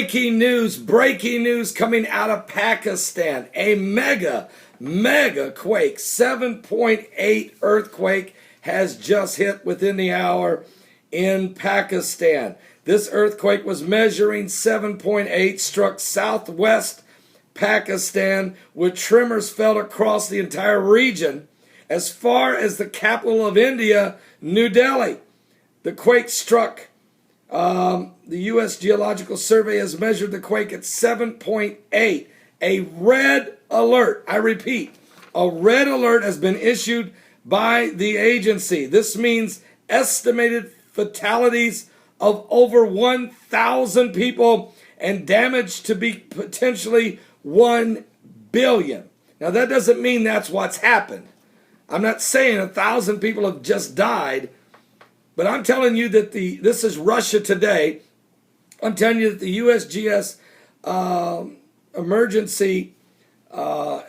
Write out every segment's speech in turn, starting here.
breaking news coming out of Pakistan. A mega quake, 7.8 earthquake has just hit within the hour in Pakistan. This earthquake was measuring 7.8, struck southwest Pakistan, with tremors felt across the entire region as far as the capital of India, New Delhi. The quake struck. The U.S. Geological Survey has measured the quake at 7.8. A red alert, I repeat, a red alert has been issued by the agency. This means estimated fatalities of over 1,000 people and damage to be potentially 1 billion. Now that doesn't mean that's what's happened. I'm not saying 1,000 people have just died, but I'm telling you that this is Russia Today. I'm telling you that the USGS emergency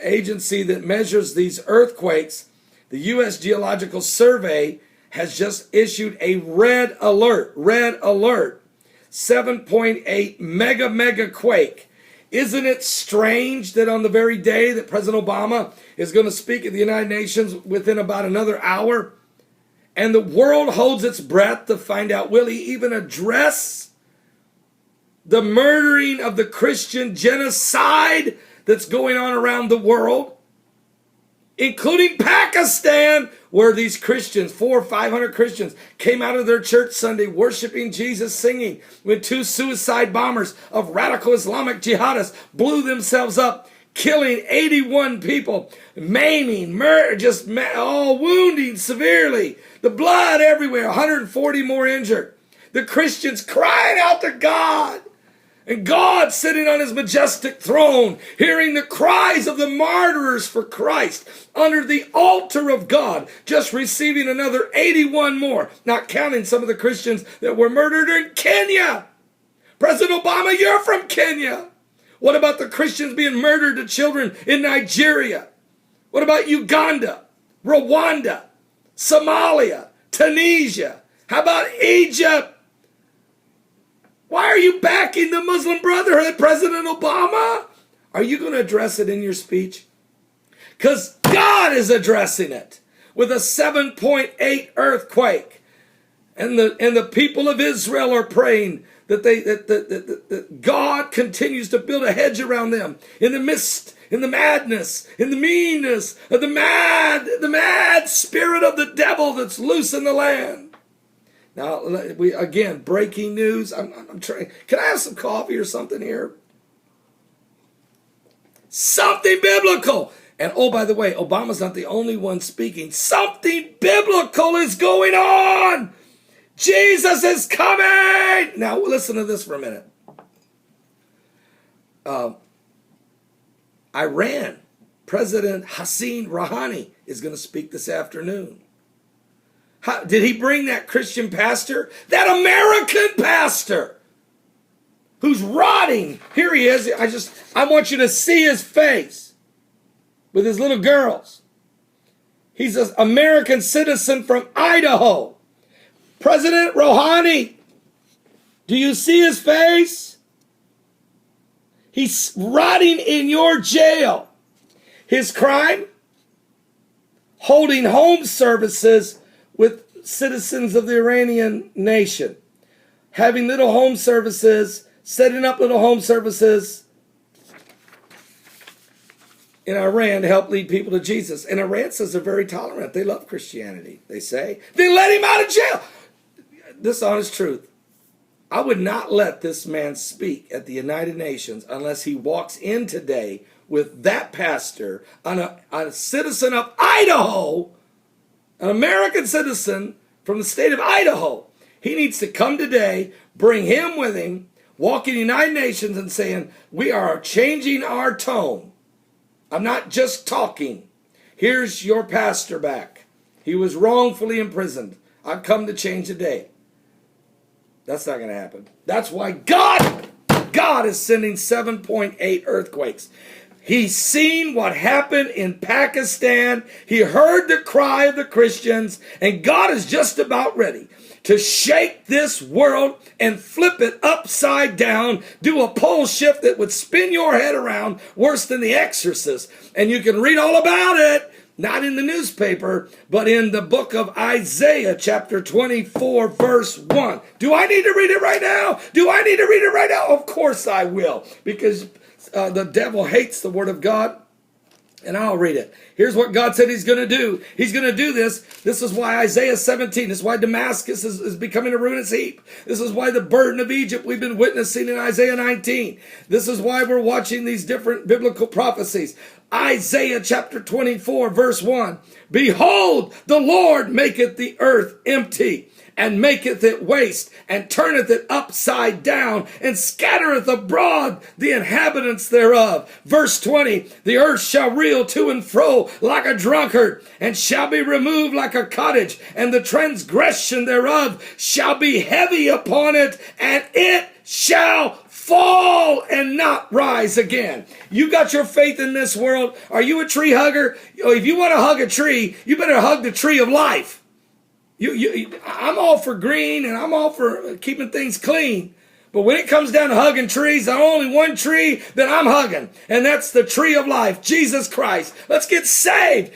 agency that measures these earthquakes, the U.S. Geological Survey, has just issued a red alert, 7.8 mega quake. Isn't it strange that on the very day that President Obama is going to speak at the United Nations within about another hour, and the world holds its breath to find out, will he even address the murdering of the Christian genocide that's going on around the world, including Pakistan, where these Christians, 400 or 500 Christians, came out of their church Sunday worshiping Jesus, singing, when 2 suicide bombers of radical Islamic jihadists blew themselves up, killing 81 people, maiming, wounding severely, the blood everywhere, 140 more injured. The Christians crying out to God, and God sitting on his majestic throne, hearing the cries of the martyrs for Christ under the altar of God, just receiving another 81 more, not counting some of the Christians that were murdered in Kenya. President Obama, you're from Kenya. What about the Christians being murdered to children in Nigeria? What about Uganda, Rwanda, Somalia, Tunisia? How about Egypt? Why are you backing the Muslim Brotherhood, President Obama? Are you going to address it in your speech? Because God is addressing it with a 7.8 earthquake. And the people of Israel are praying that God continues to build a hedge around them in the midst, in the madness, in the meanness of the mad spirit of the devil that's loose in the land. Now, again, breaking news. I'm trying. Can I have some coffee or something here? Something biblical. And oh, by the way, Obama's not the only one speaking. Something biblical is going on. Jesus is coming. Now, listen to this for a minute. Iran, President Hassan Rouhani is going to speak this afternoon. Did he bring that Christian pastor? That American pastor who's rotting. Here he is. I want you to see his face with his little girls. He's an American citizen from Idaho. President Rouhani, do you see his face? He's rotting in your jail. His crime? Holding home services with citizens of the Iranian nation. Having little home services, setting up little home services in Iran to help lead people to Jesus. And Iran says they're very tolerant. They love Christianity, they say. They let him out of jail. This honest truth. I would not let this man speak at the United Nations unless he walks in today with that pastor, on a citizen of Idaho, an American citizen from the state of Idaho. He needs to come today, bring him with him, walk in the United Nations and saying, we are changing our tone. I'm not just talking. Here's your pastor back. He was wrongfully imprisoned. I've come to change the day. That's not going to happen. That's why God is sending 7.8 earthquakes. He's seen what happened in Pakistan. He heard the cry of the Christians, and God is just about ready to shake this world and flip it upside down, do a pole shift that would spin your head around worse than The Exorcist. And you can read all about it, not in the newspaper, but in the book of Isaiah, chapter 24, verse 1. Do I need to read it right now? Do I need to read it right now? Of course I will, because the devil hates the word of God. And I'll read it. Here's what God said he's going to do. He's going to do this. This is why Isaiah 17, this is why Damascus is becoming a ruinous heap. This is why the burden of Egypt we've been witnessing in Isaiah 19. This is why we're watching these different biblical prophecies. Isaiah chapter 24, verse 1. Behold, the Lord maketh the earth empty, and maketh it waste, and turneth it upside down, and scattereth abroad the inhabitants thereof. Verse 20, the earth shall reel to and fro like a drunkard, and shall be removed like a cottage, and the transgression thereof shall be heavy upon it, and it shall fall and not rise again. You got your faith in this world? Are you a tree hugger? If you want to hug a tree, you better hug the tree of life. I'm all for green and I'm all for keeping things clean. But when it comes down to hugging trees, there's only one tree that I'm hugging. And that's the tree of life, Jesus Christ. Let's get saved.